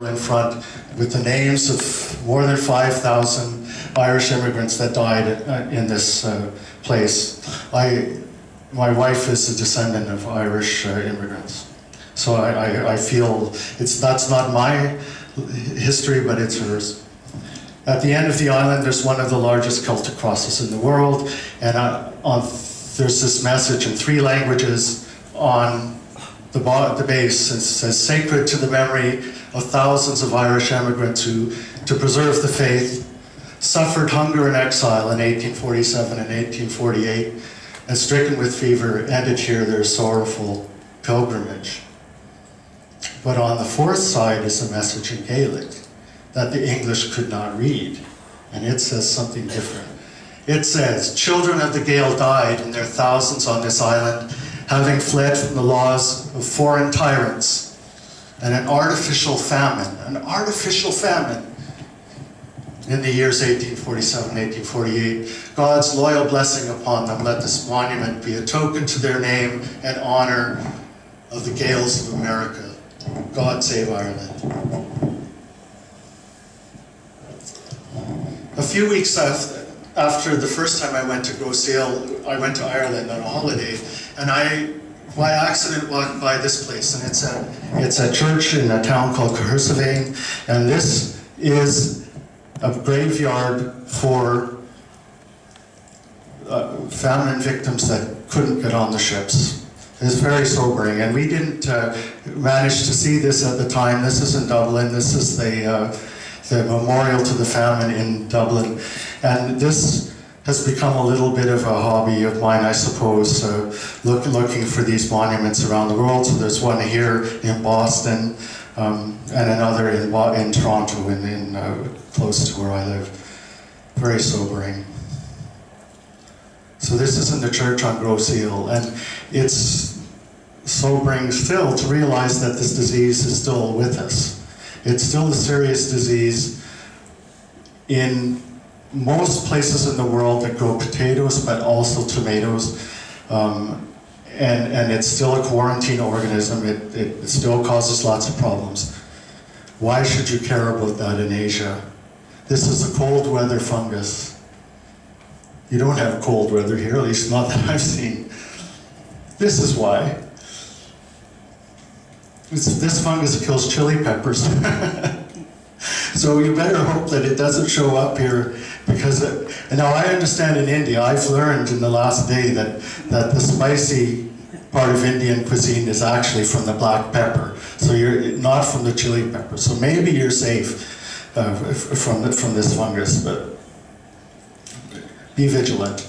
in front with the names of more than 5,000 Irish immigrants that died in this place. My wife is a descendant of Irish immigrants. So I feel that's not my history, but it's hers. At the end of the island, there's one of the largest Celtic crosses in the world, and there's this message in 3 languages on the base. It says, "Sacred to the memory of thousands of Irish immigrants who, to preserve the faith, suffered hunger and exile in 1847 and 1848, and stricken with fever, ended here their sorrowful pilgrimage." But on the 4th side is a message in Gaelic that the English could not read, and it says something different. It says, "Children of the Gael died in their thousands on this island, having fled from the laws of foreign tyrants and an artificial famine in the years 1847, 1848. God's loyal blessing upon them. Let this monument be a token to their name and honor of the Gaels of America. God save Ireland." A few weeks after the first time I went to go sail, I went to Ireland on a holiday, and I, by accident, walked by this place, and it's a church in a town called Cahersivane, and this is a graveyard for famine victims that couldn't get on the ships. It's very sobering, and we didn't manage to see this at the time. This is in Dublin. This is the memorial to the famine in Dublin, and this has become a little bit of a hobby of mine, I suppose, looking for these monuments around the world. So there's one here in Boston, and another in Toronto, close to where I live. Very sobering. So this is in the church on Grosse Hill, and it's sobering still to realize that this disease is still with us. It's still a serious disease in most places in the world that grow potatoes, but also tomatoes, and it's still a quarantine organism. It still causes lots of problems. Why should you care about that in Asia? This is a cold weather fungus. You don't have cold weather here, at least not that I've seen. This is why. This fungus kills chili peppers. So you better hope that it doesn't show up here, because now I understand in India, I've learned in the last day that the spicy part of Indian cuisine is actually from the black pepper. So you're not from the chili pepper. So maybe you're safe from this fungus, but be vigilant.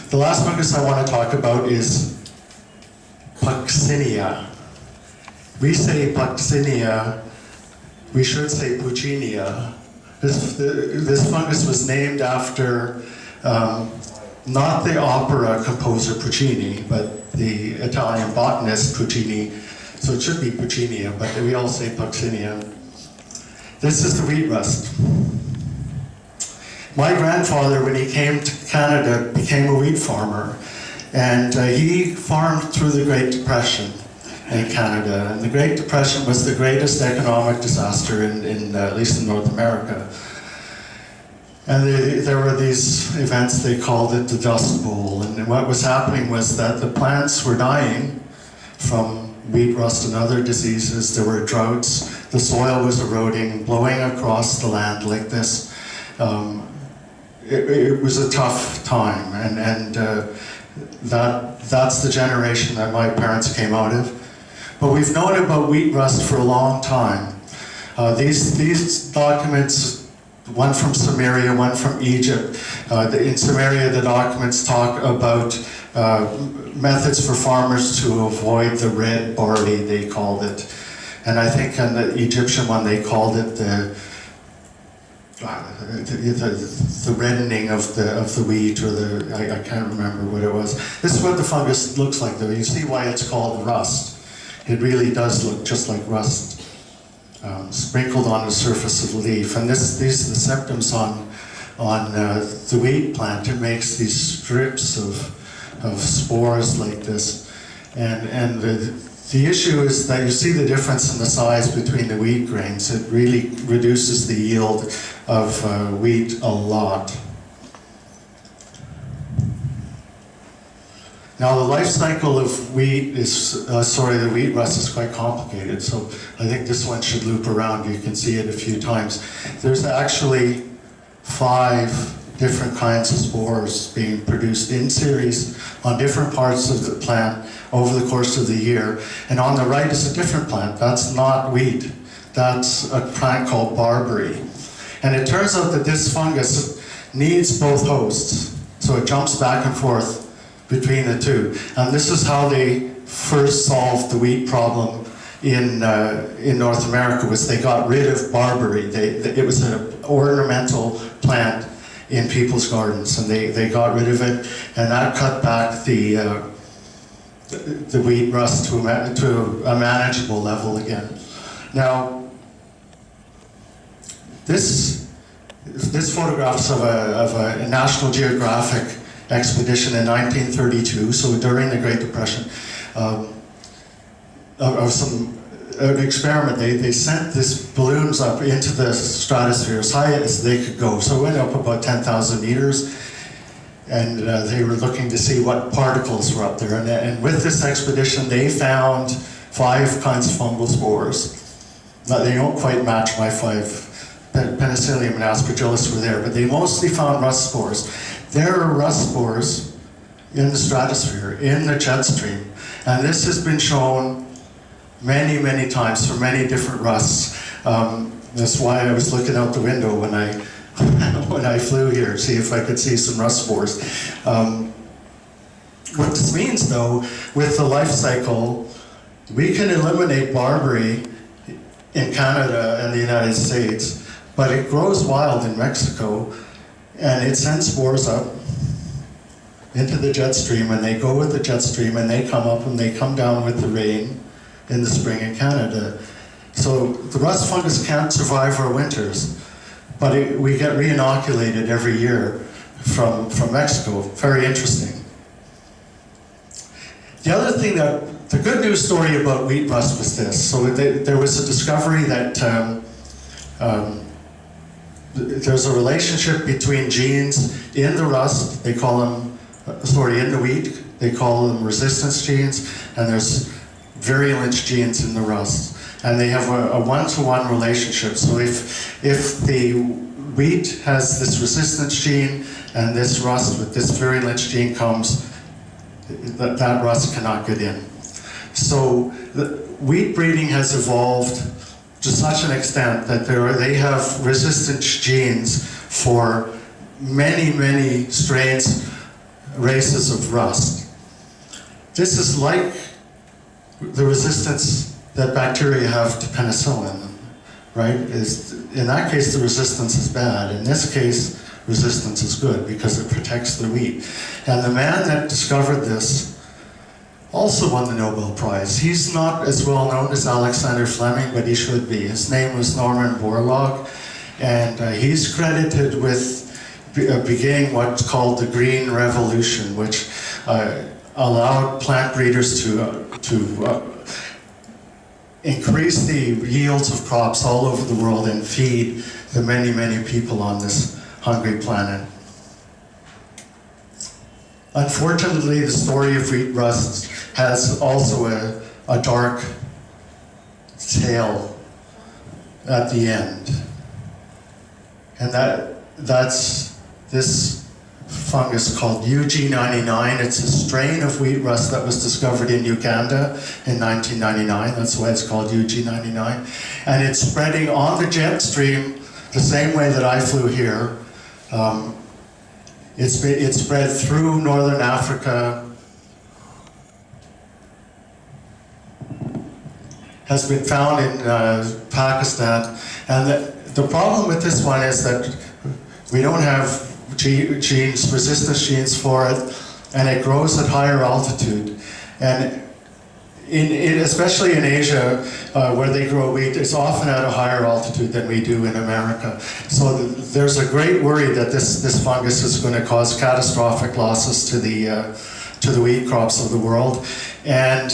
The last fungus I want to talk about is Puccinia. We say Puccinia, we should say Puccinia. This fungus was named after not the opera composer Puccini, but the Italian botanist Puccini. So it should be Puccinia, but we all say Puccinia. This is the wheat rust. My grandfather, when he came to Canada, became a wheat farmer, and he farmed through the Great Depression in Canada. And the Great Depression was the greatest economic disaster in at least in North America. And there were these events, they called it the Dust Bowl. And what was happening was that the plants were dying from wheat rust and other diseases. There were droughts, the soil was eroding, blowing across the land like this. It was a tough time, and that's the generation that my parents came out of. But we've known about wheat rust for a long time. These documents, one from Samaria, one from Egypt. In Samaria, the documents talk about methods for farmers to avoid the red barley, they called it. And I think in the Egyptian one, they called it the reddening of the wheat, or I can't remember what it was. This is what the fungus looks like, though. You see why it's called rust. It really does look just like rust, sprinkled on the surface of the leaf. And these are the symptoms on the wheat plant. It makes these strips of spores like this, and The issue is that you see the difference in the size between the wheat grains. It really reduces the yield of wheat a lot. Now the life cycle of wheat is, the wheat rust is quite complicated, so I think this one should loop around. You can see it a few times. There's actually 5 different kinds of spores being produced in series on different parts of the plant over the course of the year. And on the right is a different plant. That's not wheat. That's a plant called barberry. And it turns out that this fungus needs both hosts, so it jumps back and forth between the two. And this is how they first solved the wheat problem in North America, was they got rid of barberry. It was an ornamental plant in people's gardens, and they got rid of it, and that cut back the wheat rust to a manageable level again. Now, this photographs of a National Geographic expedition in 1932, so during the Great Depression, of an experiment. They sent these balloons up into the stratosphere as high as they could go. So it went up about 10,000 meters, and they were looking to see what particles were up there. And with this expedition, they found 5 kinds of fungal spores. Now, they don't quite match my 5. Penicillium and Aspergillus were there, but they mostly found rust spores. There are rust spores in the stratosphere, in the jet stream, and this has been shown many, many times for many different rusts. That's why I was looking out the window when I flew here to see if I could see some rust spores. What this means, though, with the life cycle, we can eliminate barberry in Canada and the United States, but it grows wild in Mexico, and it sends spores up into the jet stream, and they go with the jet stream, and they come up and they come down with the rain in the spring in Canada. So the rust fungus can't survive our winters, but we get re-inoculated every year from Mexico. Very interesting. The other thing the good news story about wheat rust was this. So there was a discovery that there's a relationship between genes in the rust, they call them, in the wheat, they call them resistance genes, and there's virulence genes in the rust. And they have a one-to-one relationship. So if the wheat has this resistance gene and this rust with this virulence gene comes, that rust cannot get in. So the wheat breeding has evolved to such an extent that they have resistance genes for many, many strains, races of rust. This is like the resistance that bacteria have to penicillin, right? In that case, the resistance is bad. In this case, resistance is good because it protects the wheat. And the man that discovered this also won the Nobel Prize. He's not as well known as Alexander Fleming, but he should be. His name was Norman Borlaug, and he's credited with beginning what's called the Green Revolution, which allowed plant breeders to increase the yields of crops all over the world and feed the many, many people on this hungry planet. Unfortunately, the story of wheat rust has also a dark tale at the end. And that's this fungus called UG99. It's a strain of wheat rust that was discovered in Uganda in 1999. That's why it's called UG99. And it's spreading on the jet stream the same way that I flew here. It's spread through northern Africa, has been found in Pakistan, and the problem with this one is that we don't have genes, resistance genes for it, and it grows at higher altitude. And especially in Asia, where they grow wheat, it's often at a higher altitude than we do in America. So there's a great worry that this fungus is going to cause catastrophic losses to the wheat crops of the world. And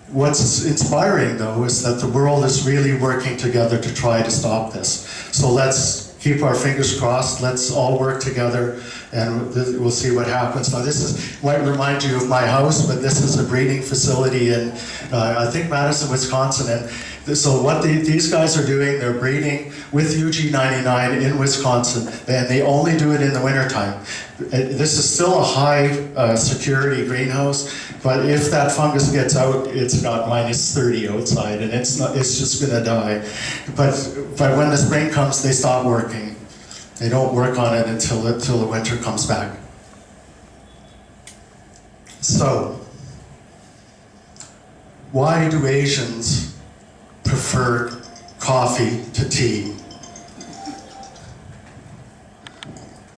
What's inspiring, though, is that the world is really working together to try to stop this. So let's keep our fingers crossed. Let's all work together, and we'll see what happens. Now, this might remind you of my house, but this is a breeding facility in, I think, Madison, Wisconsin. And so what these guys are doing, they're breeding with UG99 in Wisconsin, and they only do it in the wintertime. This is still a high security greenhouse, but if that fungus gets out, it's got -30 outside, and it's just gonna die. But when the spring comes, they stop working. They don't work on it until the winter comes back. So, why do Asians prefer coffee to tea?